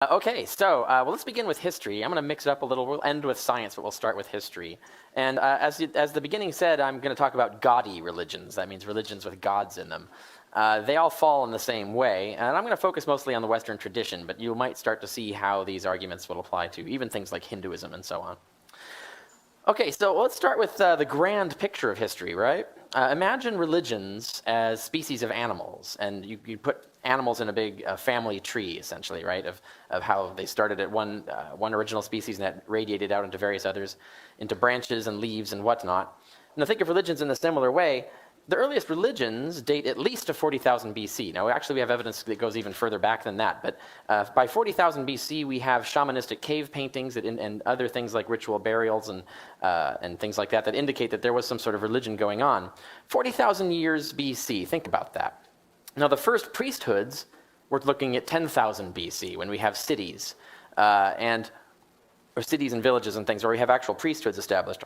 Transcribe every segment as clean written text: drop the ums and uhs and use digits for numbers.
Let's begin with history. I'm going to mix it up a little. We'll end with science, but we'll start with history. And as the beginning said, I'm going to talk about gaudy religions. That means religions with gods in them. They all fall in the same way, and I'm going to focus mostly on the Western tradition, but you might start to see how these arguments will apply to even things like Hinduism and so on. Okay, so let's start with the grand picture of history, right? Imagine religions as species of animals, and you put animals in a big family tree, essentially, right, of how they started at one original species and that radiated out into various others, into branches and leaves and whatnot. Now think of religions in a similar way. The earliest religions date at least to 40,000 BC. Now, actually, we have evidence that goes even further back than that. But by 40,000 BC, we have shamanistic cave paintings and other things like ritual burials and things like that indicate that there was some sort of religion going on. 40,000 years BC, think about that. Now, the first priesthoods, we're looking at 10,000 BC when we have cities, or cities and villages and things where we have actual priesthoods established.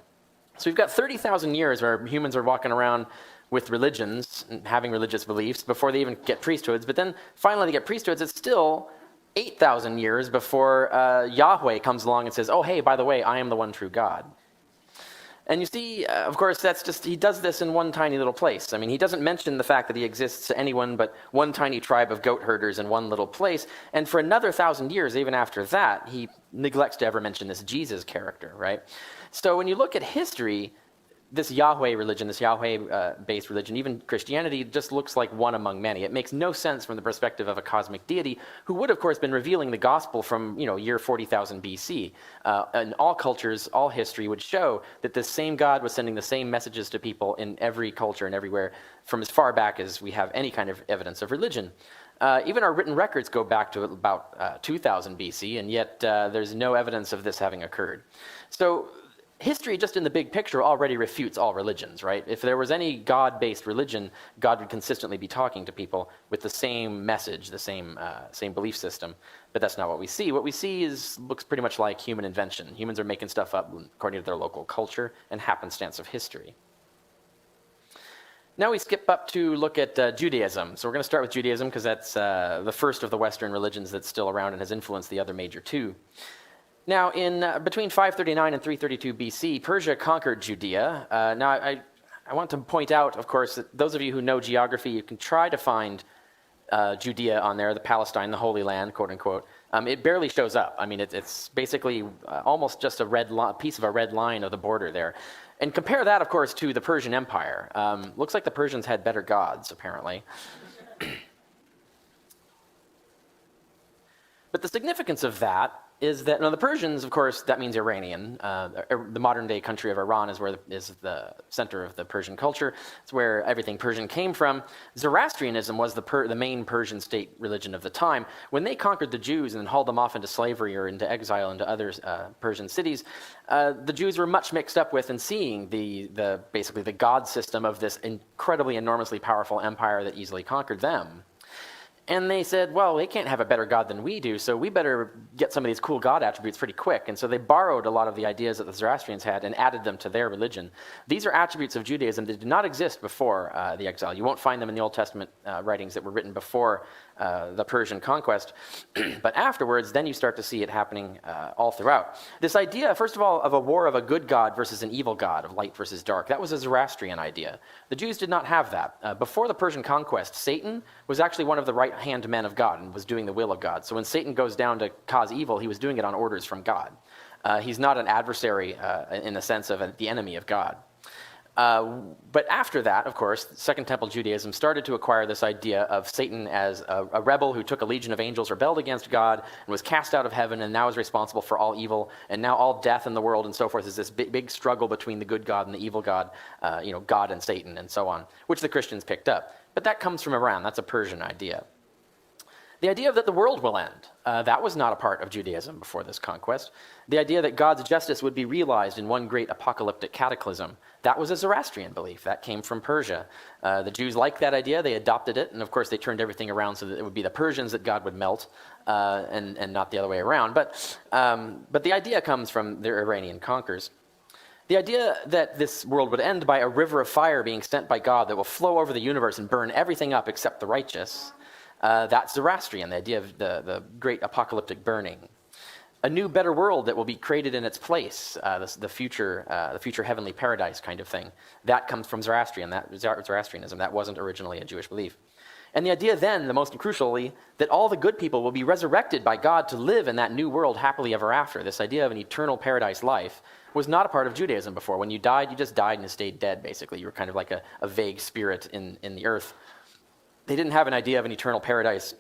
So we've got 30,000 years where humans are walking around with religions and having religious beliefs before they even get priesthoods. But then finally they get priesthoods. It's still 8,000 years before Yahweh comes along and says, oh, hey, by the way, I am the one true God. And you see, of course, he does this in one tiny little place. I mean, he doesn't mention the fact that he exists to anyone but one tiny tribe of goat herders in one little place. And for another 1,000 years, even after that, he neglects to ever mention this Jesus character, right? So when you look at history, this Yahweh religion, this Yahweh-based religion, even Christianity, just looks like one among many. It makes no sense from the perspective of a cosmic deity who would, of course, been revealing the gospel from, year 40,000 BC. And all cultures, all history would show that this same God was sending the same messages to people in every culture and everywhere from as far back as we have any kind of evidence of religion. Even our written records go back to about 2000 BC, and yet there's no evidence of this having occurred. So history, just in the big picture, already refutes all religions, right? If there was any God-based religion, God would consistently be talking to people with the same message, the same belief system. But that's not what we see. What we see looks pretty much like human invention. Humans are making stuff up according to their local culture and happenstance of history. Now we skip up to look at Judaism. So we're going to start with Judaism because that's the first of the Western religions that's still around and has influenced the other major two. Now, between 539 and 332 BC, Persia conquered Judea. Now, I want to point out, of course, that those of you who know geography, you can try to find Judea on there, the Palestine, the Holy Land, quote unquote. It barely shows up. I mean, it's basically almost just a piece of a red line of the border there. And compare that, of course, to the Persian Empire. Looks like the Persians had better gods, apparently. But the significance of that is that, the Persians, of course, that means Iranian. The modern-day country of Iran is the center of the Persian culture. It's where everything Persian came from. Zoroastrianism was the main Persian state religion of the time. When they conquered the Jews and then hauled them off into slavery or into exile into other Persian cities, the Jews were much mixed up with and seeing basically the god system of this incredibly, enormously powerful empire that easily conquered them. And they said, well, they can't have a better God than we do, so we better get some of these cool God attributes pretty quick. And so they borrowed a lot of the ideas that the Zoroastrians had and added them to their religion. These are attributes of Judaism that did not exist before the exile. You won't find them in the Old Testament writings that were written before the Persian conquest. But afterwards, then you start to see it happening all throughout. This idea, first of all, of a war of a good God versus an evil God, of light versus dark, that was a Zoroastrian idea. The Jews did not have that. Before the Persian conquest, Satan was actually one of the right-hand men of God and was doing the will of God. So when Satan goes down to cause evil, he was doing it on orders from God. He's not an adversary in the sense of the enemy of God. But after that, of course, Second Temple Judaism started to acquire this idea of Satan as a rebel who took a legion of angels, rebelled against God, and was cast out of heaven, and now is responsible for all evil, and now all death in the world and so forth is this big struggle between the good God and the evil God, God and Satan and so on, which the Christians picked up. But that comes from Iran. That's a Persian idea. The idea that the world will end, that was not a part of Judaism before this conquest. The idea that God's justice would be realized in one great apocalyptic cataclysm, that was a Zoroastrian belief. That came from Persia. The Jews liked that idea. They adopted it. And of course, they turned everything around so that it would be the Persians that God would melt and not the other way around. But the idea comes from the Iranian conquerors. The idea that this world would end by a river of fire being sent by God that will flow over the universe and burn everything up except the righteous, That's Zoroastrian, the idea of the great apocalyptic burning. A new, better world that will be created in its place, the future heavenly paradise kind of thing. That comes from Zoroastrianism. That wasn't originally a Jewish belief. And the idea then, the most crucially, that all the good people will be resurrected by God to live in that new world happily ever after. This idea of an eternal paradise life was not a part of Judaism before. When you died, you just died and stayed dead, basically. You were kind of like a vague spirit in the earth. They didn't have an idea of an eternal paradise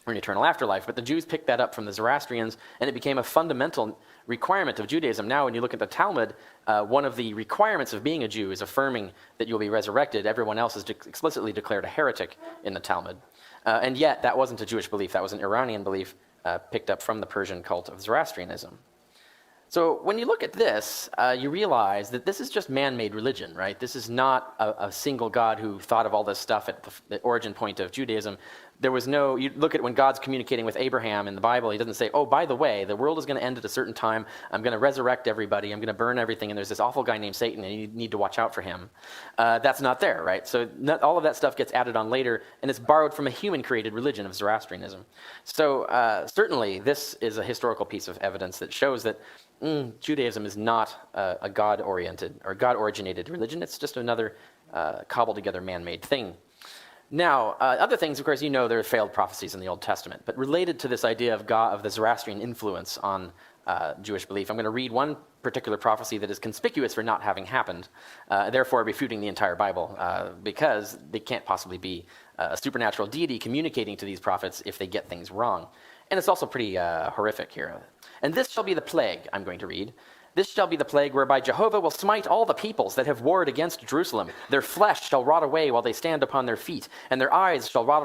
or an eternal afterlife, but the Jews picked that up from the Zoroastrians, and it became a fundamental requirement of Judaism. Now, when you look at the Talmud, one of the requirements of being a Jew is affirming that you'll be resurrected. Everyone else is explicitly declared a heretic in the Talmud. And yet, that wasn't a Jewish belief. That was an Iranian belief picked up from the Persian cult of Zoroastrianism. So when you look at this, you realize that this is just man-made religion, right? This is not a single God who thought of all this stuff at the origin point of Judaism. There was no, you look at when God's communicating with Abraham in the Bible, he doesn't say, oh, by the way, the world is going to end at a certain time. I'm going to resurrect everybody. I'm going to burn everything. And there's this awful guy named Satan, and you need to watch out for him. That's not there, right? So all of that stuff gets added on later, and it's borrowed from a human-created religion of Zoroastrianism. So certainly, this is a historical piece of evidence that shows that Judaism is not a God-oriented or God-originated religion. It's just another cobbled-together man-made thing. Now, other things, of course, you know there are failed prophecies in the Old Testament, but related to this idea of God, of the Zoroastrian influence on Jewish belief, I'm going to read one particular prophecy that is conspicuous for not having happened, therefore refuting the entire Bible, because they can't possibly be a supernatural deity communicating to these prophets if they get things wrong. And it's also pretty horrific here. And this shall be the plague, I'm going to read. This shall be the plague whereby Jehovah will smite all the peoples that have warred against Jerusalem. Their flesh shall rot away while they stand upon their feet, and their eyes shall rot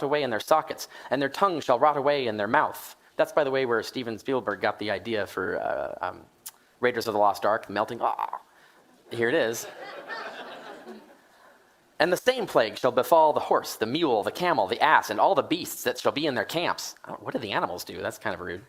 away in their sockets, and their tongue shall rot away in their mouth. That's, by the way, where Steven Spielberg got the idea for Raiders of the Lost Ark, melting. Here it is. And the same plague shall befall the horse, the mule, the camel, the ass, and all the beasts that shall be in their camps. What do the animals do? That's kind of rude.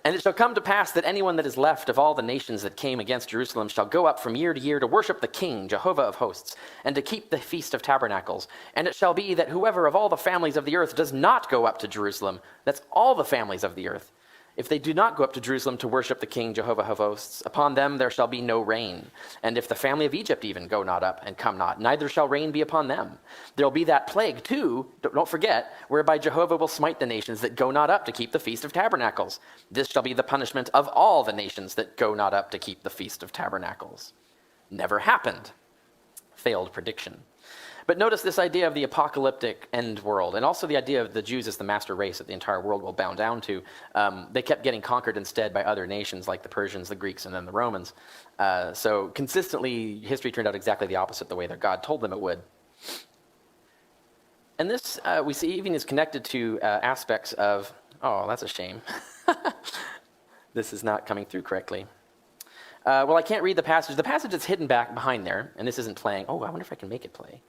And it shall come to pass that anyone that is left of all the nations that came against Jerusalem shall go up from year to year to worship the King, Jehovah of hosts, and to keep the Feast of Tabernacles. And it shall be that whoever of all the families of the earth does not go up to Jerusalem, that's all the families of the earth, if they do not go up to Jerusalem to worship the King, Jehovah of hosts, upon them there shall be no rain. And if the family of Egypt even go not up and come not, neither shall rain be upon them. There will be that plague too, don't forget, whereby Jehovah will smite the nations that go not up to keep the Feast of Tabernacles. This shall be the punishment of all the nations that go not up to keep the Feast of Tabernacles. Never happened. Failed prediction. But notice this idea of the apocalyptic end world, and also the idea of the Jews as the master race that the entire world will bow down to. They kept getting conquered instead by other nations like the Persians, the Greeks, and then the Romans. So consistently, history turned out exactly the opposite the way that God told them it would. And this, we see, even is connected to aspects of, oh, that's a shame. This is not coming through correctly. Well, I can't read the passage. The passage is hidden back behind there, and this isn't playing. Oh, I wonder if I can make it play.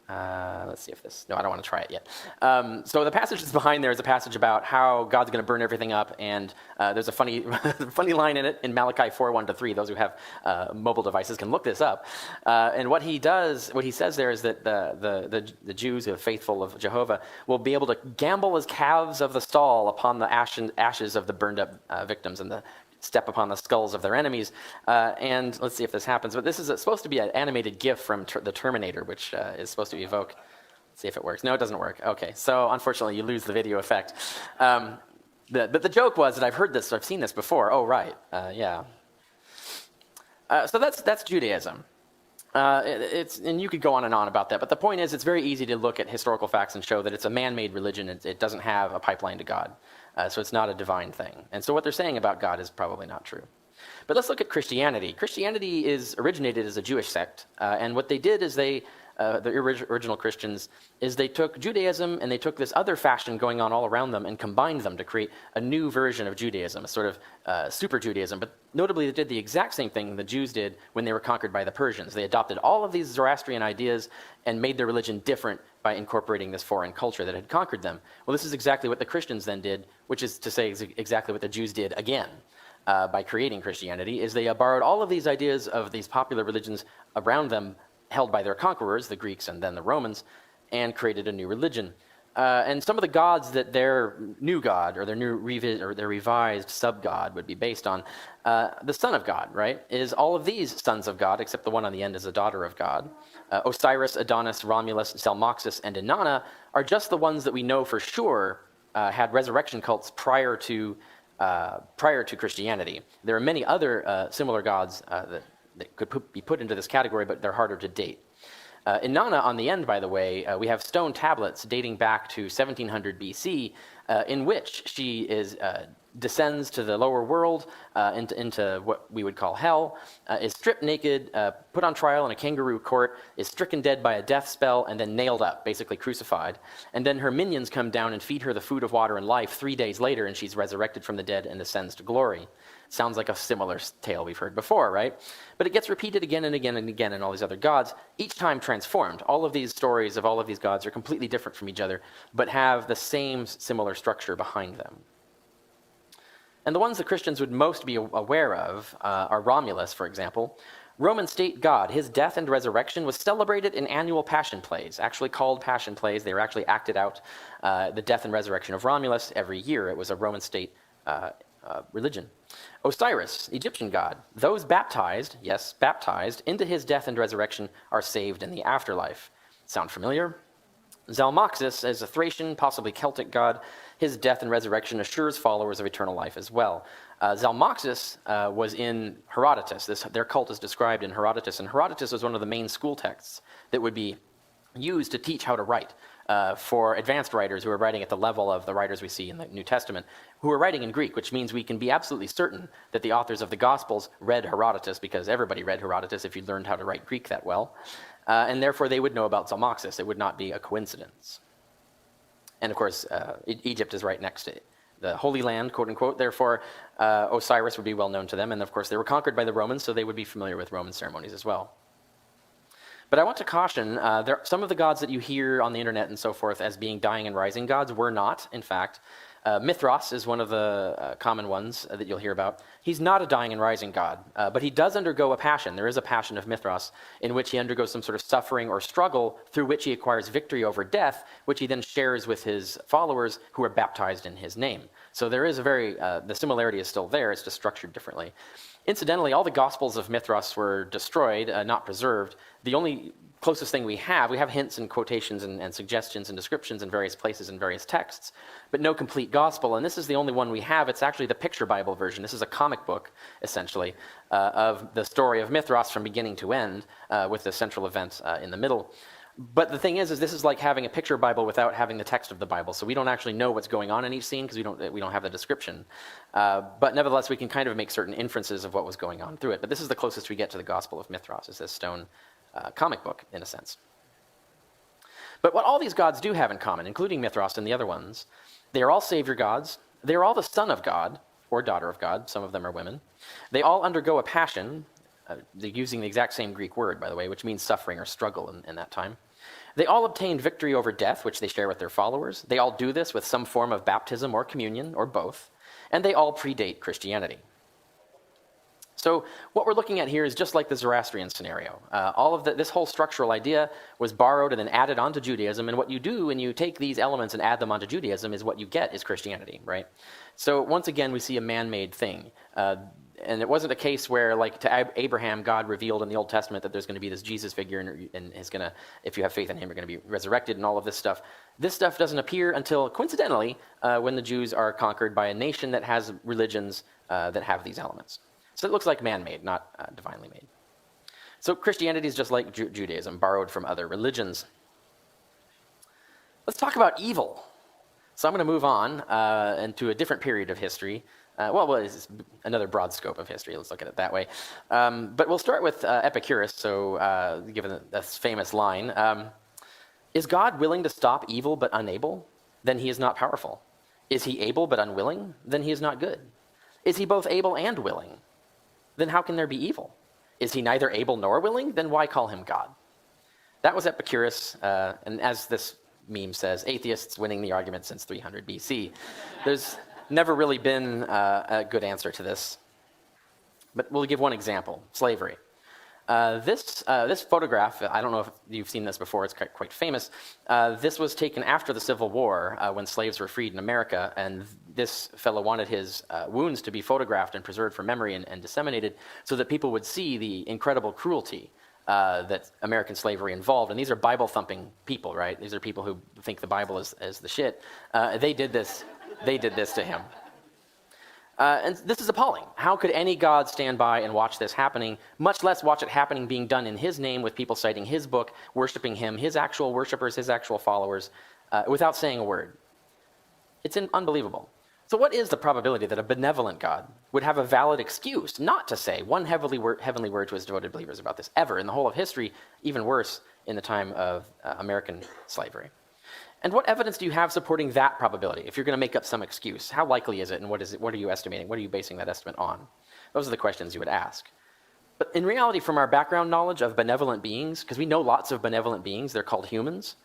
Let's see if this, no, I don't want to try it yet. So the passage that's behind there is a passage about how God's going to burn everything up, and there's a funny funny line in it in Malachi 4:1-3. Those who have mobile devices can look this up. And what he says there is that the Jews who are faithful of Jehovah will be able to gamble as calves of the stall upon the ashes of the burned up victims and step upon the skulls of their enemies. And let's see if this happens. But this is supposed to be an animated GIF from the Terminator, which is supposed to evoke. Let's see if it works. No, it doesn't work. Okay, so unfortunately, you lose the video effect. But the joke was that I've seen this before. Oh, right, yeah. So that's Judaism. And you could go on and on about that, but the point is it's very easy to look at historical facts and show that it's a man-made religion. It doesn't have a pipeline to God, so it's not a divine thing. And so what they're saying about God is probably not true. But let's look at Christianity. Christianity originated as a Jewish sect, and what they did is the original Christians, is they took Judaism and they took this other fashion going on all around them and combined them to create a new version of Judaism, a sort of super Judaism. But notably, they did the exact same thing the Jews did when they were conquered by the Persians. They adopted all of these Zoroastrian ideas and made their religion different by incorporating this foreign culture that had conquered them. Well, this is exactly what the Christians then did, which is to say exactly what the Jews did again. By creating Christianity, is they borrowed all of these ideas of these popular religions around them held by their conquerors, the Greeks and then the Romans, and created a new religion. And some of the gods that their new god or their their revised sub-god would be based on, the son of God, right, is all of these sons of God, except the one on the end is a daughter of God. Osiris, Adonis, Romulus, Zalmoxis, and Inanna are just the ones that we know for sure had resurrection cults prior to Christianity. There are many other similar gods that could be put into this category, but they're harder to date. Inanna, on the end, by the way, we have stone tablets dating back to 1700 BC, in which she descends to the lower world, into what we would call hell, is stripped naked, put on trial in a kangaroo court, is stricken dead by a death spell, and then nailed up, basically crucified. And then her minions come down and feed her the food of water and life 3 days later, and she's resurrected from the dead and ascends to glory. Sounds like a similar tale we've heard before, right? But it gets repeated again and again and again in all these other gods, each time transformed. All of these stories of all of these gods are completely different from each other, but have the same similar structure behind them. And the ones that Christians would most be aware of are Romulus, for example. Roman state god, his death and resurrection was celebrated in annual passion plays, actually called passion plays. They were actually acted out, the death and resurrection of Romulus every year. It was a Roman state religion. Osiris, Egyptian god, those baptized, yes, baptized, into his death and resurrection are saved in the afterlife. Sound familiar? Zalmoxis is a Thracian, possibly Celtic god. His death and resurrection assures followers of eternal life as well. Zalmoxis was in Herodotus. Their cult is described in Herodotus, and Herodotus was one of the main school texts that would be used to teach how to write for advanced writers who are writing at the level of the writers we see in the New Testament, who are writing in Greek, which means we can be absolutely certain that the authors of the Gospels read Herodotus, because everybody read Herodotus if you learned how to write Greek that well. And therefore they would know about Zalmoxis. It would not be a coincidence. And of course, Egypt is right next to it, the Holy Land, quote unquote. Therefore, Osiris would be well known to them. And of course, they were conquered by the Romans, so they would be familiar with Roman ceremonies as well. But I want to caution, some of the gods that you hear on the internet and so forth as being dying and rising gods were not, in fact. Mithras is one of the common ones that you'll hear about. He's not a dying and rising god, but he does undergo a passion. There is a passion of Mithras in which he undergoes some sort of suffering or struggle through which he acquires victory over death, which he then shares with his followers who are baptized in his name. So there is the similarity is still there, it's just structured differently. Incidentally, all the Gospels of Mithras were destroyed, not preserved. The only closest thing we have hints and quotations and suggestions and descriptions in various places in various texts, but no complete gospel. And this is the only one we have. It's actually the picture Bible version. This is a comic book, essentially, of the story of Mithras from beginning to end, with the central event in the middle. But the thing is this is like having a picture Bible without having the text of the Bible. So we don't actually know what's going on in each scene because we don't have the description. But nevertheless, we can kind of make certain inferences of what was going on through it. But this is the closest we get to the Gospel of Mithras, is this stone comic book, in a sense. But what all these gods do have in common, including Mithras and the other ones, they are all savior gods. They are all the son of God, or daughter of God. Some of them are women. They all undergo a passion, using the exact same Greek word, by the way, which means suffering or struggle in that time. They all obtain victory over death, which they share with their followers. They all do this with some form of baptism or communion, or both. And they all predate Christianity. So what we're looking at here is just like the Zoroastrian scenario. This whole structural idea was borrowed and then added onto Judaism. And what you do when you take these elements and add them onto Judaism is what you get is Christianity, right? So once again, we see a man-made thing. And it wasn't a case where, like to Abraham, God revealed in the Old Testament that there's going to be this Jesus figure and he's going to, if you have faith in him, you're going to be resurrected and all of this stuff. This stuff doesn't appear until, coincidentally, when the Jews are conquered by a nation that has religions that have these elements. So it looks like man-made, not divinely made. So Christianity is just like Judaism, borrowed from other religions. Let's talk about evil. So I'm going to move on into a different period of history. It's another broad scope of history. Let's look at it that way. But we'll start with Epicurus, so given this famous line. Is God willing to stop evil but unable? Then he is not powerful. Is he able but unwilling? Then he is not good. Is he both able and willing? Then how can there be evil? Is he neither able nor willing? Then why call him God? That was Epicurus, and as this meme says, atheists winning the argument since 300 BC. There's never really been a good answer to this. But we'll give one example, slavery. This photograph, I don't know if you've seen this before, it's quite famous. This was taken after the Civil War when slaves were freed in America, and this fellow wanted his wounds to be photographed and preserved for memory and disseminated so that people would see the incredible cruelty that American slavery involved. And these are Bible-thumping people, right? These are people who think the Bible is the shit. They did this to him. And this is appalling. How could any God stand by and watch this happening, much less watch it happening being done in his name with people citing his book, worshiping him, his actual worshipers, his actual followers, without saying a word? It's unbelievable. So what is the probability that a benevolent God would have a valid excuse not to say one heavenly word to his devoted believers about this ever in the whole of history, even worse in the time of American slavery? And what evidence do you have supporting that probability? If you're going to make up some excuse, how likely is it, and what are you estimating? What are you basing that estimate on? Those are the questions you would ask. But in reality, from our background knowledge of benevolent beings, because we know lots of benevolent beings, they're called humans.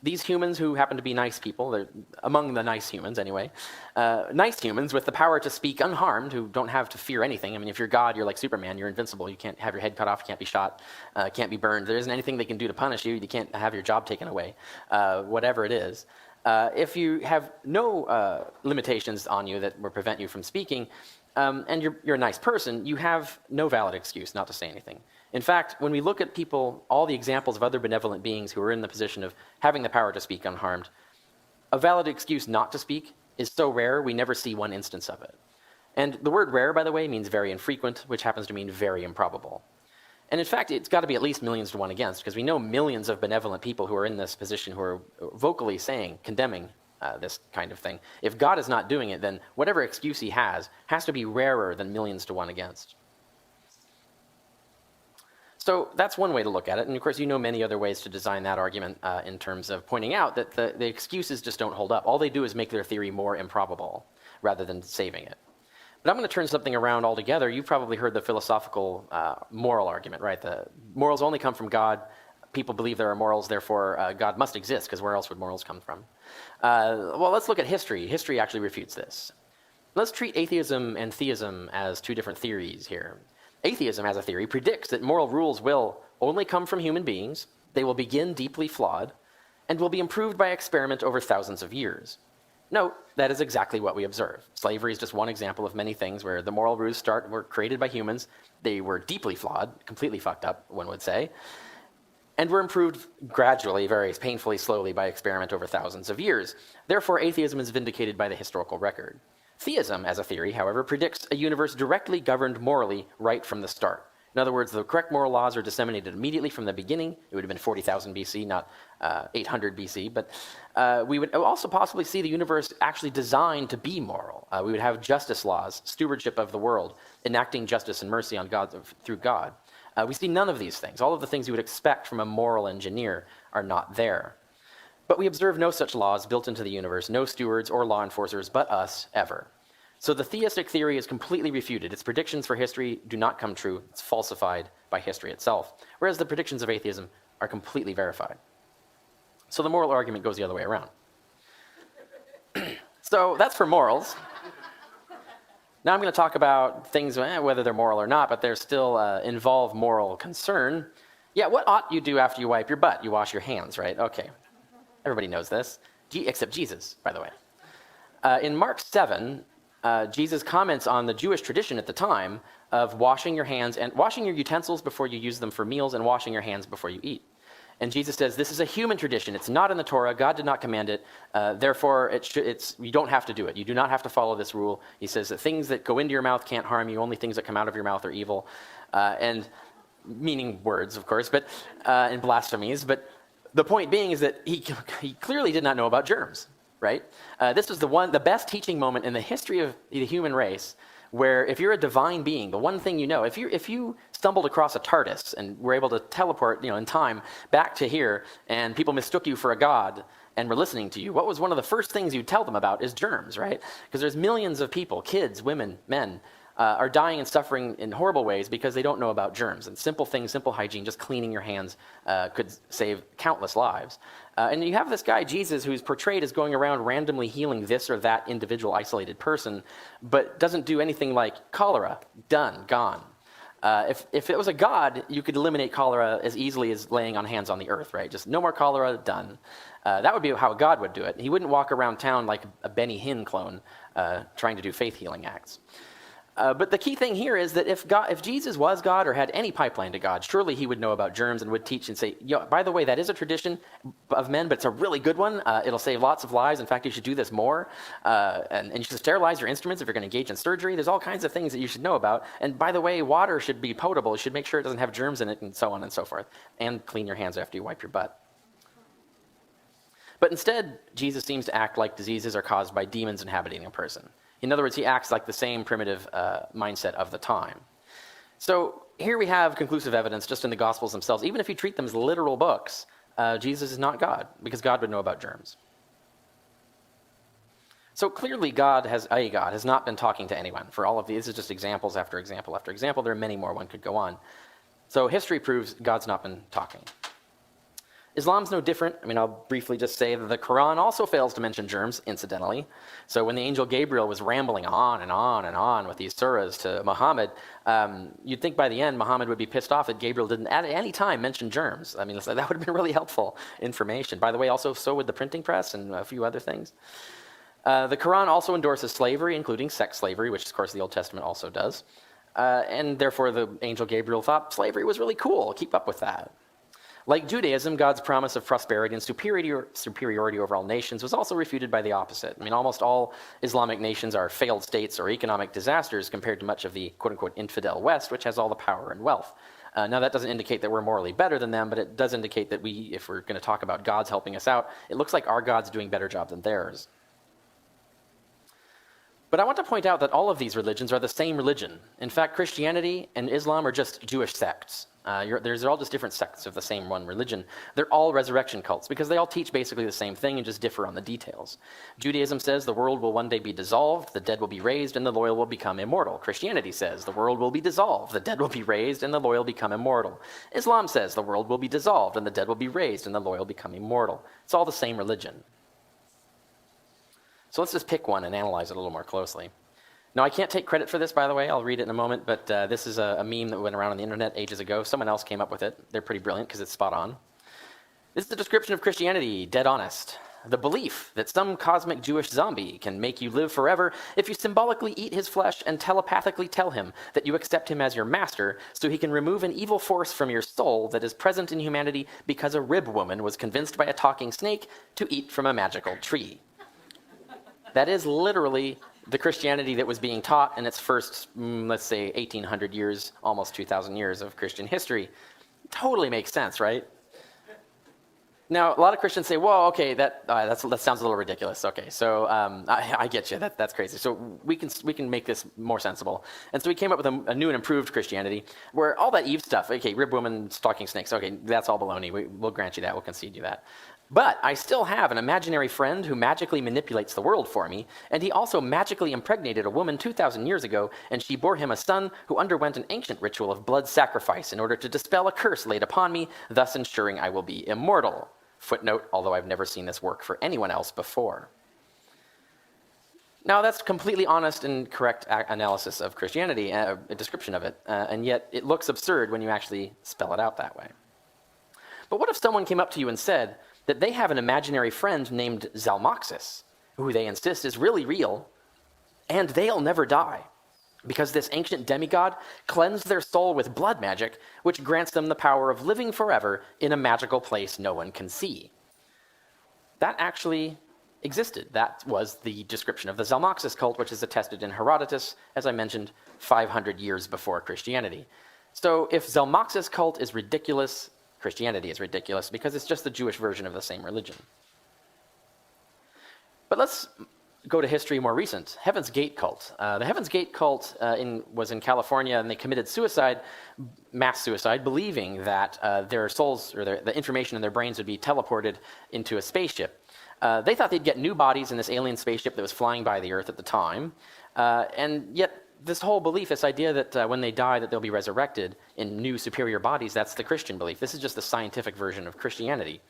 These humans who happen to be nice people, they're among the nice humans anyway, nice humans with the power to speak unharmed, who don't have to fear anything. I mean, if you're God, you're like Superman, you're invincible. You can't have your head cut off, you can't be shot, can't be burned. There isn't anything they can do to punish you. You can't have your job taken away, whatever it is. If you have no limitations on you that would prevent you from speaking, and you're a nice person, you have no valid excuse not to say anything. In fact, when we look at people, all the examples of other benevolent beings who are in the position of having the power to speak unharmed, a valid excuse not to speak is so rare, we never see one instance of it. And the word rare, by the way, means very infrequent, which happens to mean very improbable. And in fact, it's got to be at least millions to one against, because we know millions of benevolent people who are in this position who are vocally saying, condemning this kind of thing. If God is not doing it, then whatever excuse he has to be rarer than millions to one against. So that's one way to look at it. And of course, you know many other ways to design that argument in terms of pointing out that the excuses just don't hold up. All they do is make their theory more improbable rather than saving it. But I'm going to turn something around altogether. You've probably heard the philosophical moral argument, right? The morals only come from God. People believe there are morals, therefore God must exist, because where else would morals come from? Well, let's look at history. History actually refutes this. Let's treat atheism and theism as two different theories here. Atheism, as a theory, predicts that moral rules will only come from human beings, they will begin deeply flawed, and will be improved by experiment over thousands of years. Note, that is exactly what we observe. Slavery is just one example of many things where the moral rules were created by humans, they were deeply flawed, completely fucked up, one would say, and were improved gradually, very painfully, slowly by experiment over thousands of years. Therefore, atheism is vindicated by the historical record. Theism, as a theory, however, predicts a universe directly governed morally right from the start. In other words, the correct moral laws are disseminated immediately from the beginning. It would have been 40,000 BC, not 800 BC. But we would also possibly see the universe actually designed to be moral. We would have justice laws, stewardship of the world, enacting justice and mercy on God through God. We see none of these things. All of the things you would expect from a moral engineer are not there. But we observe no such laws built into the universe, no stewards or law enforcers but us, ever. So the theistic theory is completely refuted. Its predictions for history do not come true. It's falsified by history itself, whereas the predictions of atheism are completely verified. So the moral argument goes the other way around. So that's for morals. Now I'm going to talk about things, whether they're moral or not, but they still involve moral concern. Yeah, what ought you do after you wipe your butt? You wash your hands, right? Okay. Everybody knows this, except Jesus, by the way. In Mark 7, Jesus comments on the Jewish tradition at the time of washing your hands and washing your utensils before you use them for meals and washing your hands before you eat. And Jesus says, this is a human tradition. It's not in the Torah. God did not command it. Therefore, you don't have to do it. You do not have to follow this rule. He says that things that go into your mouth can't harm you. Only things that come out of your mouth are evil. And meaning words, of course, but and blasphemies. But the point being is that he clearly did not know about germs, right? This was the best teaching moment in the history of the human race, where if you're a divine being, the one thing you know, if you stumbled across a TARDIS and were able to teleport, in time back to here, and people mistook you for a god and were listening to you, what was one of the first things you'd tell them about is germs, right? Because there's millions of people, kids, women, men, are dying and suffering in horrible ways because they don't know about germs. And simple things, simple hygiene, just cleaning your hands could save countless lives. And you have this guy, Jesus, who's portrayed as going around randomly healing this or that individual isolated person, but doesn't do anything like cholera, done, gone. If it was a god, you could eliminate cholera as easily as laying on hands on the earth, right? Just no more cholera, done. That would be how a god would do it. He wouldn't walk around town like a Benny Hinn clone trying to do faith healing acts. But the key thing here is that if Jesus was God or had any pipeline to God, surely he would know about germs and would teach and say, by the way, that is a tradition of men, but it's a really good one. It'll save lots of lives. In fact, you should do this more. And you should sterilize your instruments if you're going to engage in surgery. There's all kinds of things that you should know about. And by the way, water should be potable. You should make sure it doesn't have germs in it and so on and so forth. And clean your hands after you wipe your butt. But instead, Jesus seems to act like diseases are caused by demons inhabiting a person. In other words, he acts like the same primitive mindset of the time. So here we have conclusive evidence just in the Gospels themselves. Even if you treat them as literal books, Jesus is not God, because God would know about germs. So clearly God has not been talking to anyone. For all of these, it's just examples after example after example. There are many more one could go on. So history proves God's not been talking. Islam's no different. I'll briefly just say that the Quran also fails to mention germs, incidentally. So when the angel Gabriel was rambling on and on and on with these surahs to Muhammad, you'd think by the end Muhammad would be pissed off that Gabriel didn't at any time mention germs. That would have been really helpful information. By the way, also so would the printing press and a few other things. The Quran also endorses slavery, including sex slavery, which of course the Old Testament also does. And therefore the angel Gabriel thought slavery was really cool. Keep up with that. Like Judaism, God's promise of prosperity and superiority over all nations was also refuted by the opposite. Almost all Islamic nations are failed states or economic disasters compared to much of the quote-unquote infidel West, which has all the power and wealth. Now, that doesn't indicate that we're morally better than them, but it does indicate that if we're going to talk about gods helping us out, it looks like our God's doing a better job than theirs. But I want to point out that all of these religions are the same religion. In fact, Christianity and Islam are just Jewish sects. They're all just different sects of the same one religion. They're all resurrection cults because they all teach basically the same thing and just differ on the details. Judaism says the world will one day be dissolved, the dead will be raised, and the loyal will become immortal. Christianity says the world will be dissolved, the dead will be raised, and the loyal become immortal. Islam says the world will be dissolved, and the dead will be raised, and the loyal become immortal. It's all the same religion. So let's just pick one and analyze it a little more closely. Now, I can't take credit for this, by the way. I'll read it in a moment, but this is a meme that went around on the internet ages ago. Someone else came up with it. They're pretty brilliant because it's spot on. This is the description of Christianity, dead honest. The belief that some cosmic Jewish zombie can make you live forever if you symbolically eat his flesh and telepathically tell him that you accept him as your master so he can remove an evil force from your soul that is present in humanity because a rib woman was convinced by a talking snake to eat from a magical tree. That is literally the Christianity that was being taught in its first, let's say, 1,800 years, almost 2,000 years of Christian history. Totally makes sense, right? Now, a lot of Christians say, well, okay, that sounds a little ridiculous. Okay, so I get you. That's crazy. So we can make this more sensible. And so we came up with a new and improved Christianity where all that Eve stuff, okay, rib woman, stalking snakes, okay, that's all baloney. We'll grant you that. We'll concede you that. But I still have an imaginary friend who magically manipulates the world for me, and he also magically impregnated a woman 2,000 years ago, and she bore him a son who underwent an ancient ritual of blood sacrifice in order to dispel a curse laid upon me, thus ensuring I will be immortal. Footnote, although I've never seen this work for anyone else before. Now, that's completely honest and correct analysis of Christianity, a description of it, and yet it looks absurd when you actually spell it out that way. But what if someone came up to you and said that they have an imaginary friend named Zalmoxis, who they insist is really real, and they'll never die, because this ancient demigod cleansed their soul with blood magic, which grants them the power of living forever in a magical place no one can see. That actually existed. That was the description of the Zalmoxis cult, which is attested in Herodotus, as I mentioned, 500 years before Christianity. So if Zalmoxis cult is ridiculous, Christianity is ridiculous because it's just the Jewish version of the same religion. But let's go to history more recent. Heaven's Gate cult. The Heaven's Gate cult was in California, and they committed suicide, mass suicide, believing that their souls or the information in their brains would be teleported into a spaceship. They thought they'd get new bodies in this alien spaceship that was flying by the Earth at the time, and yet this whole belief, this idea that when they die that they'll be resurrected in new superior bodies, that's the Christian belief. This is just the scientific version of Christianity.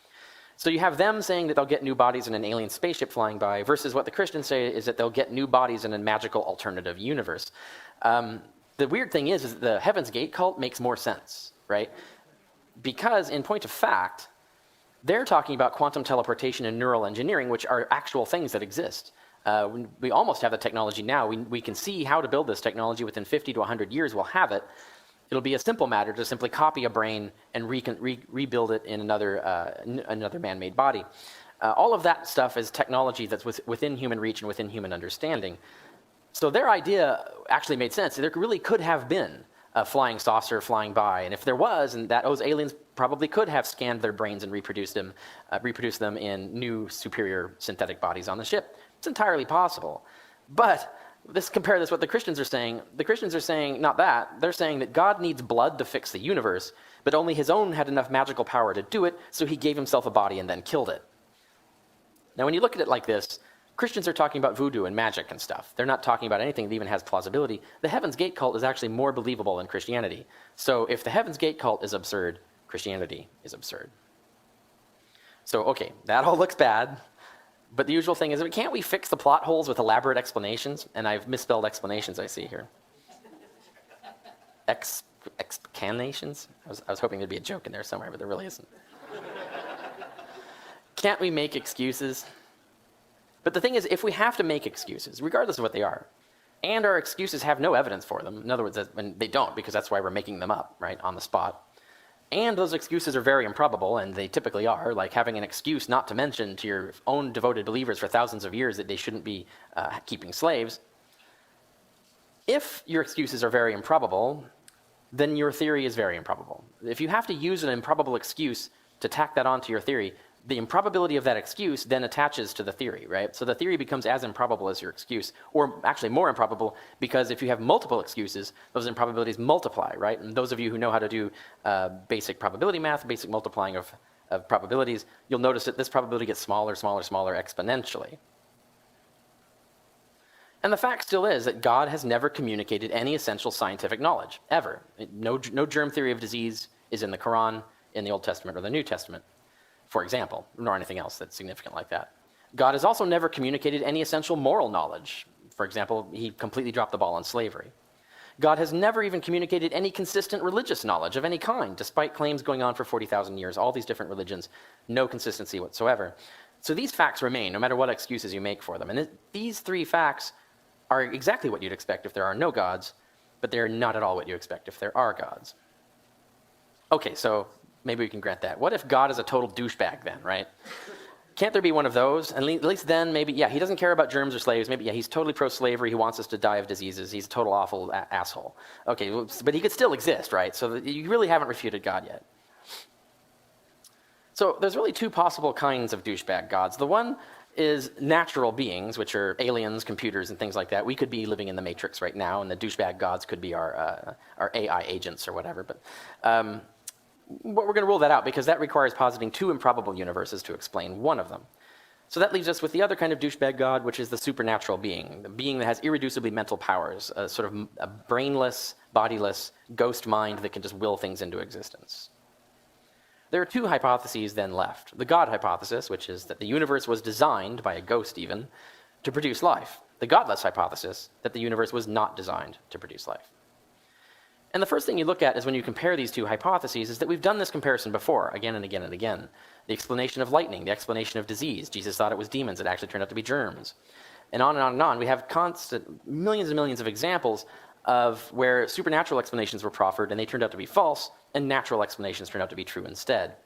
So you have them saying that they'll get new bodies in an alien spaceship flying by versus what the Christians say is that they'll get new bodies in a magical alternative universe. The weird thing is the Heaven's Gate cult makes more sense, right? Because in point of fact, they're talking about quantum teleportation and neural engineering, which are actual things that exist. We almost have the technology now. We can see how to build this technology within 50 to 100 years. We'll have it. It'll be a simple matter to simply copy a brain and rebuild it in another man-made body. All of that stuff is technology that's within human reach and within human understanding. So their idea actually made sense. There really could have been a flying saucer flying by, and if there was, and that those aliens probably could have scanned their brains and reproduced them in new, superior synthetic bodies on the ship. It's entirely possible. But compare this with what the Christians are saying. The Christians are saying not that. They're saying that God needs blood to fix the universe, but only his own had enough magical power to do it, so he gave himself a body and then killed it. Now, when you look at it like this, Christians are talking about voodoo and magic and stuff. They're not talking about anything that even has plausibility. The Heaven's Gate cult is actually more believable than Christianity. So if the Heaven's Gate cult is absurd, Christianity is absurd. So, okay, that all looks bad. But the usual thing is, can't we fix the plot holes with elaborate explanations? And I've misspelled explanations, I see here. Explanations? I was hoping there'd be a joke in there somewhere, but there really isn't. Can't we make excuses? But the thing is, if we have to make excuses, regardless of what they are, and our excuses have no evidence for them, in other words, and they don't, because that's why we're making them up, right, on the spot, and those excuses are very improbable, and they typically are, like having an excuse not to mention to your own devoted believers for thousands of years that they shouldn't be keeping slaves. If your excuses are very improbable, then your theory is very improbable. If you have to use an improbable excuse to tack that onto your theory, the improbability of that excuse then attaches to the theory, right? So the theory becomes as improbable as your excuse, or actually more improbable, because if you have multiple excuses, those improbabilities multiply, right? And those of you who know how to do basic probability math, basic multiplying of probabilities, you'll notice that this probability gets smaller, smaller, smaller exponentially. And the fact still is that God has never communicated any essential scientific knowledge, ever. No germ theory of disease is in the Quran, in the Old Testament, or the New Testament, for example, nor anything else that's significant like that. God has also never communicated any essential moral knowledge. For example, he completely dropped the ball on slavery. God has never even communicated any consistent religious knowledge of any kind, despite claims going on for 40,000 years, all these different religions, no consistency whatsoever. So these facts remain, no matter what excuses you make for them. And these three facts are exactly what you'd expect if there are no gods, but they're not at all what you expect if there are gods. Okay, so maybe we can grant that. What if God is a total douchebag then, right? Can't there be one of those? And at least then maybe, yeah, he doesn't care about germs or slaves. Maybe, yeah, he's totally pro-slavery. He wants us to die of diseases. He's a total awful asshole. Okay, but he could still exist, right? So you really haven't refuted God yet. So there's really two possible kinds of douchebag gods. The one is natural beings, which are aliens, computers, and things like that. We could be living in the Matrix right now, and the douchebag gods could be our AI agents or whatever. But we're going to rule that out because that requires positing two improbable universes to explain one of them. So that leaves us with the other kind of douchebag god, which is the supernatural being, the being that has irreducibly mental powers, a sort of a brainless, bodiless, ghost mind that can just will things into existence. There are two hypotheses then left. The God hypothesis, which is that the universe was designed, by a ghost even, to produce life. The godless hypothesis, that the universe was not designed to produce life. And the first thing you look at is when you compare these two hypotheses is that we've done this comparison before, again and again and again. The explanation of lightning, the explanation of disease. Jesus thought it was demons. It actually turned out to be germs. And on and on and on. We have constant millions and millions of examples of where supernatural explanations were proffered and they turned out to be false, and natural explanations turned out to be true instead.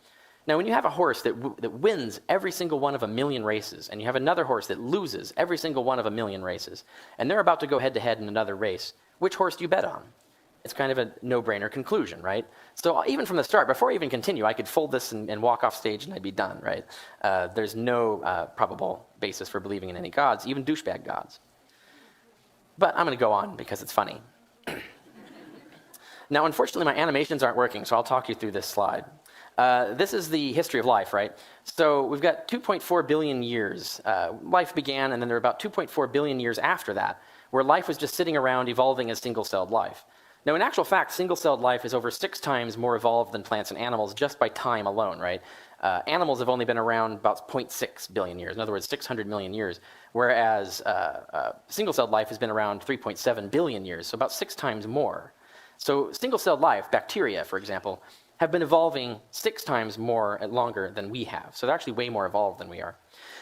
Now, when you have a horse that wins every single one of a million races, and you have another horse that loses every single one of a million races, and they're about to go head-to-head in another race, which horse do you bet on? It's kind of a no-brainer conclusion, right? So even from the start, before I even continue, I could fold this and walk off stage and I'd be done, right? There's no probable basis for believing in any gods, even douchebag gods. But I'm going to go on because it's funny. Now, unfortunately, my animations aren't working, so I'll talk you through this slide. This is the history of life, right? So we've got 2.4 billion years. Life began, and then there are about 2.4 billion years after that, where life was just sitting around evolving as single-celled life. Now, in actual fact, single-celled life is over 6 times more evolved than plants and animals just by time alone, right? Animals have only been around about 0.6 billion years, in other words, 600 million years, whereas single-celled life has been around 3.7 billion years, so about 6 times more. So single-celled life, bacteria, for example, have been evolving 6 times more and longer than we have. So they're actually way more evolved than we are.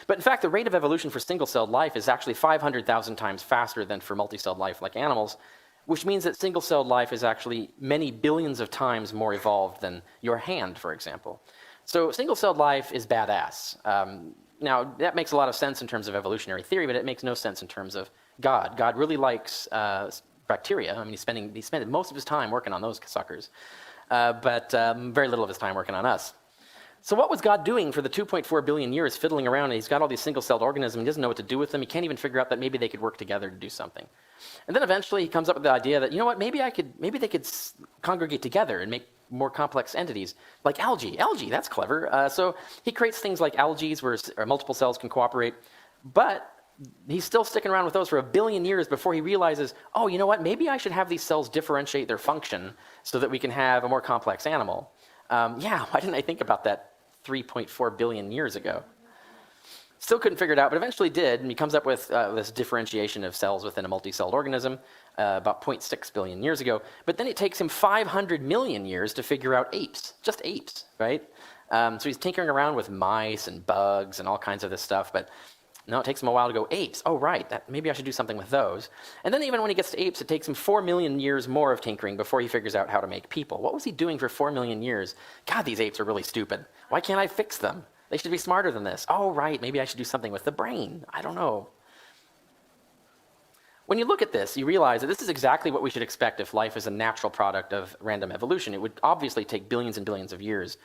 But in fact, the rate of evolution for single-celled life is actually 500,000 times faster than for multi-celled life like animals, which means that single-celled life is actually many billions of times more evolved than your hand, for example. So single-celled life is badass. Now, that makes a lot of sense in terms of evolutionary theory, but it makes no sense in terms of God. God really likes bacteria. I mean, he spent most of his time working on those suckers, but very little of his time working on us. So what was God doing for the 2.4 billion years fiddling around? And he's got all these single-celled organisms. He doesn't know what to do with them. He can't even figure out that maybe they could work together to do something. And then eventually he comes up with the idea that, you know what, maybe they could congregate together and make more complex entities, like algae. Algae, that's clever. So he creates things like algae where multiple cells can cooperate. But he's still sticking around with those for 1 billion years before he realizes, oh, you know what, maybe I should have these cells differentiate their function so that we can have a more complex animal. Yeah, why didn't I think about that 3.4 billion years ago? Still couldn't figure it out, but eventually did, and he comes up with this differentiation of cells within a multi-celled organism about 0.6 billion years ago. But then it takes him 500 million years to figure out apes, just apes, right? So he's tinkering around with mice and bugs and all kinds of this stuff, but no, it takes him a while to go, apes, oh right, maybe I should do something with those. And then even when he gets to apes, it takes him 4 million years more of tinkering before he figures out how to make people. What was he doing for 4 million years? God, these apes are really stupid. Why can't I fix them? They should be smarter than this. Oh right, maybe I should do something with the brain. I don't know. When you look at this, you realize that this is exactly what we should expect if life is a natural product of random evolution. It would obviously take billions and billions of years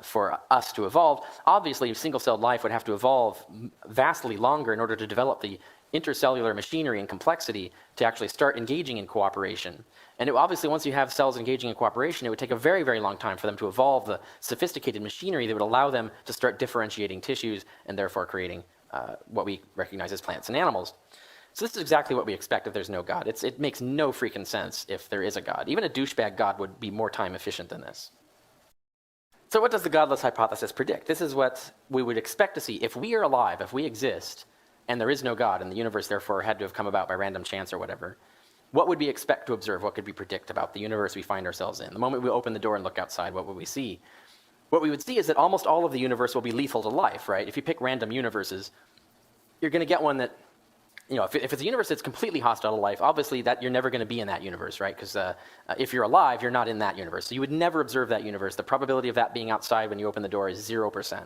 for us to evolve. Obviously, single-celled life would have to evolve vastly longer in order to develop the intercellular machinery and complexity to actually start engaging in cooperation. And obviously, once you have cells engaging in cooperation, it would take a very, very long time for them to evolve the sophisticated machinery that would allow them to start differentiating tissues and therefore creating what we recognize as plants and animals. So this is exactly what we expect if there's no God. It makes no freaking sense if there is a God. Even a douchebag God would be more time efficient than this. So what does the godless hypothesis predict? This is what we would expect to see. If we are alive, if we exist, and there is no God, and the universe therefore had to have come about by random chance or whatever, what would we expect to observe? What could we predict about the universe we find ourselves in? The moment we open the door and look outside, what would we see? What we would see is that almost all of the universe will be lethal to life, right? If you pick random universes, you're going to get one that, you know, if it's a universe that's completely hostile to life, obviously that you're never going to be in that universe, right? Because if you're alive, you're not in that universe. So you would never observe that universe. The probability of that being outside when you open the door is 0%.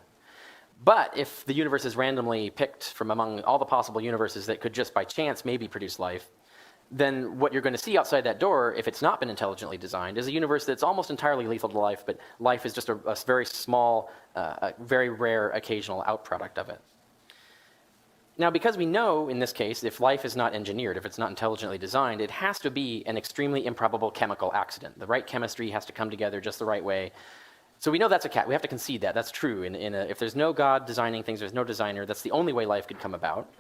But if the universe is randomly picked from among all the possible universes that could just by chance maybe produce life, then what you're going to see outside that door, if it's not been intelligently designed, is a universe that's almost entirely lethal to life, but life is just a very small, very rare occasional outproduct of it. Now, because we know, in this case, if life is not engineered, if it's not intelligently designed, it has to be an extremely improbable chemical accident. The right chemistry has to come together just the right way. So we know that's a cat. We have to concede that. That's true. If there's no God designing things, there's no designer, that's the only way life could come about.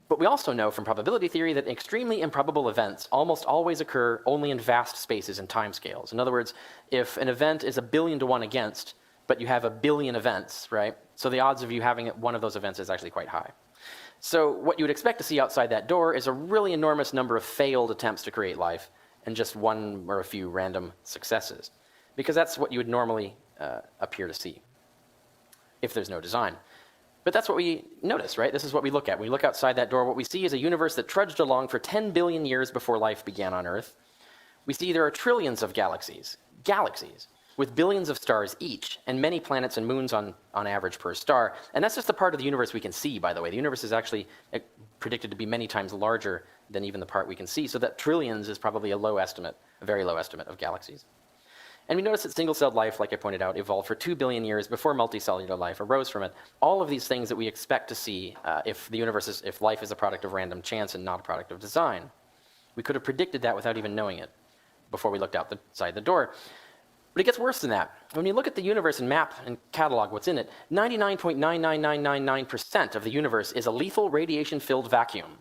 But we also know from probability theory that extremely improbable events almost always occur only in vast spaces and timescales. In other words, if an event is 1 billion to 1 against, but you have 1 billion events, right? So the odds of you having one of those events is actually quite high. So what you would expect to see outside that door is a really enormous number of failed attempts to create life and just one or a few random successes, because that's what you would normally appear to see if there's no design. But that's what we notice, right? This is what we look at. When we look outside that door, what we see is a universe that trudged along for 10 billion years before life began on Earth. We see there are trillions of galaxies, with billions of stars each, and many planets and moons on average per star. And that's just the part of the universe we can see, by the way. The universe is actually predicted to be many times larger than even the part we can see, so that trillions is probably a low estimate, a very low estimate of galaxies. And we notice that single-celled life, like I pointed out, evolved for 2 billion years before multicellular life arose from it. All of these things that we expect to see if life is a product of random chance and not a product of design. We could have predicted that without even knowing it before we looked outside the door. But it gets worse than that. When you look at the universe and map and catalog what's in it, 99.99999% of the universe is a lethal radiation-filled vacuum.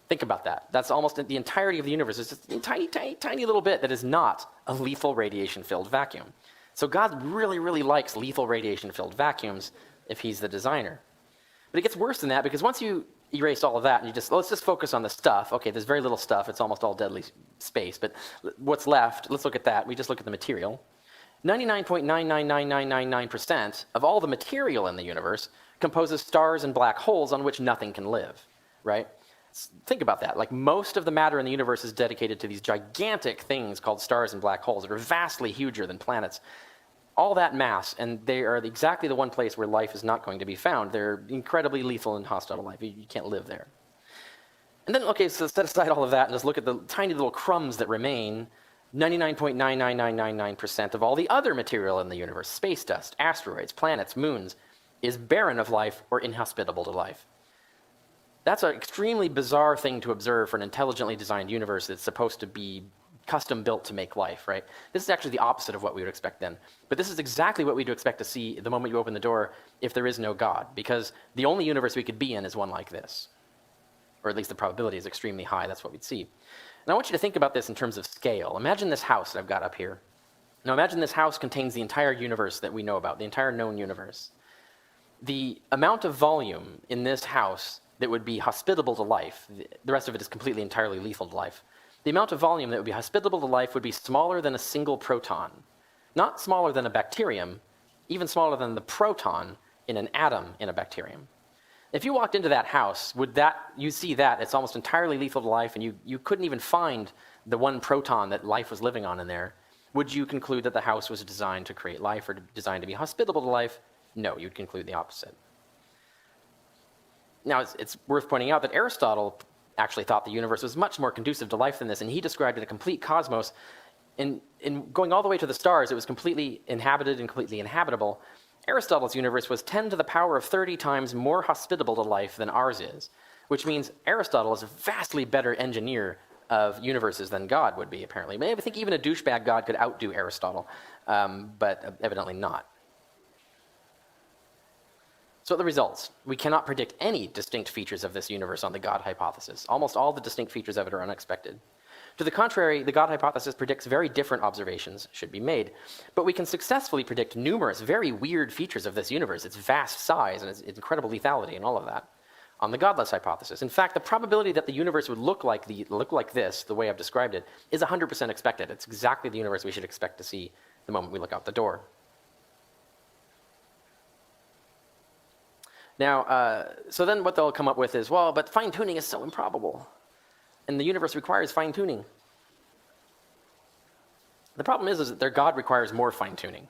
Think about that. That's almost the entirety of the universe. It's just a tiny, tiny, tiny little bit that is not a lethal radiation-filled vacuum. So God really, really likes lethal radiation-filled vacuums if he's the designer. But it gets worse than that, because once you erase all of that and let's just focus on the stuff. Okay, there's very little stuff. It's almost all deadly space. But what's left, let's look at that. We just look at the material. 99.999999% of all the material in the universe composes stars and black holes on which nothing can live, right? Think about that. Like, most of the matter in the universe is dedicated to these gigantic things called stars and black holes that are vastly huger than planets. All that mass, and they are exactly the one place where life is not going to be found. They're incredibly lethal and hostile to life. You can't live there. And then, okay, so set aside all of that and just look at the tiny little crumbs that remain. 99.99999% of all the other material in the universe, space dust, asteroids, planets, moons, is barren of life or inhospitable to life. That's an extremely bizarre thing to observe for an intelligently designed universe that's supposed to be custom built to make life, right? This is actually the opposite of what we would expect then. But this is exactly what we'd expect to see the moment you open the door if there is no God, because the only universe we could be in is one like this. Or at least the probability is extremely high. That's what we'd see. And I want you to think about this in terms of scale. Imagine this house that I've got up here. Now imagine this house contains the entire universe that we know about, the entire known universe. The amount of volume in this house that would be hospitable to life, the rest of it is completely entirely lethal to life. The amount of volume that would be hospitable to life would be smaller than a single proton. Not smaller than a bacterium, even smaller than the proton in an atom in a bacterium. If you walked into that house, you see that it's almost entirely lethal to life, and you couldn't even find the one proton that life was living on in there. Would you conclude that the house was designed to create life or designed to be hospitable to life? No, you'd conclude the opposite. Now, it's worth pointing out that Aristotle actually thought the universe was much more conducive to life than this, and he described it a complete cosmos. In going all the way to the stars, it was completely inhabited and completely inhabitable. Aristotle's universe was 10 to the power of 30 times more hospitable to life than ours is, which means Aristotle is a vastly better engineer of universes than God would be, apparently. I think even a douchebag God could outdo Aristotle, but evidently not. So the results. We cannot predict any distinct features of this universe on the God hypothesis. Almost all the distinct features of it are unexpected. To the contrary, the God hypothesis predicts very different observations should be made, but we can successfully predict numerous very weird features of this universe, its vast size and its incredible lethality and all of that, on the godless hypothesis. In fact, the probability that the universe would look like this, the way I've described it, is 100% expected. It's exactly the universe we should expect to see the moment we look out the door. Now, so then what they'll come up with is, well, but fine-tuning is so improbable, and the universe requires fine-tuning. The problem is that their God requires more fine-tuning.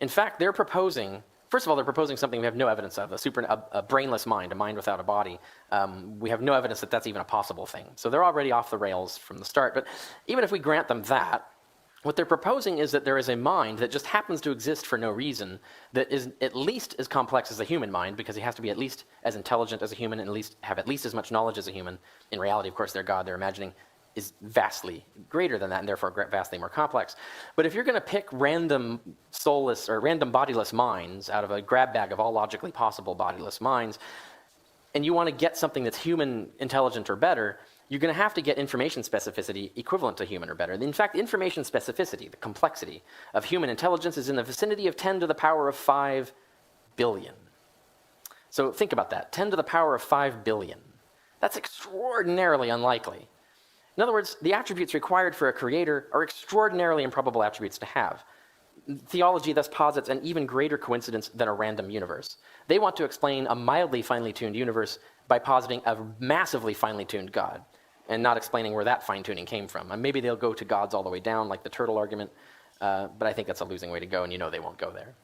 In fact, they're proposing, first of all, they're proposing something we have no evidence of, a brainless mind, a mind without a body. We have no evidence that that's even a possible thing. So they're already off the rails from the start. But even if we grant them that, what they're proposing is that there is a mind that just happens to exist for no reason, that is at least as complex as a human mind, because he has to be at least as intelligent as a human and have at least as much knowledge as a human. In reality, of course, their God, they're imagining, is vastly greater than that and therefore vastly more complex. But if you're going to pick random soulless or random bodiless minds out of a grab bag of all logically possible bodiless minds, and you want to get something that's human, intelligent, or better, you're going to have to get information specificity equivalent to human or better. In fact, information specificity, the complexity of human intelligence, is in the vicinity of 10 to the power of 5 billion. So think about that, 10 to the power of 5 billion. That's extraordinarily unlikely. In other words, the attributes required for a creator are extraordinarily improbable attributes to have. Theology thus posits an even greater coincidence than a random universe. They want to explain a mildly finely tuned universe by positing a massively finely tuned God, and not explaining where that fine-tuning came from. And maybe they'll go to gods all the way down, like the turtle argument, but I think that's a losing way to go, and you know they won't go there.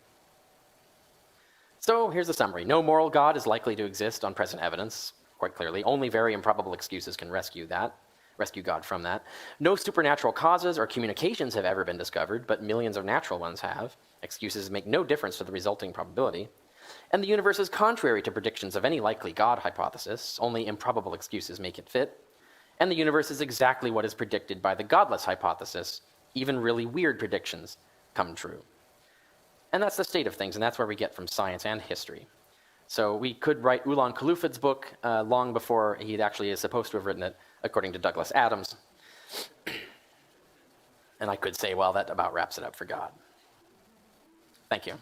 So here's the summary. No moral God is likely to exist on present evidence, quite clearly. Only very improbable excuses can rescue God from that. No supernatural causes or communications have ever been discovered, but millions of natural ones have. Excuses make no difference to the resulting probability. And the universe is contrary to predictions of any likely God hypothesis. Only improbable excuses make it fit. And the universe is exactly what is predicted by the godless hypothesis. Even really weird predictions come true. And that's the state of things, and that's where we get from science and history. So we could write Ulan Khulufad's book long before he actually is supposed to have written it, according to Douglas Adams. And I could say, well, that about wraps it up for God. Thank you.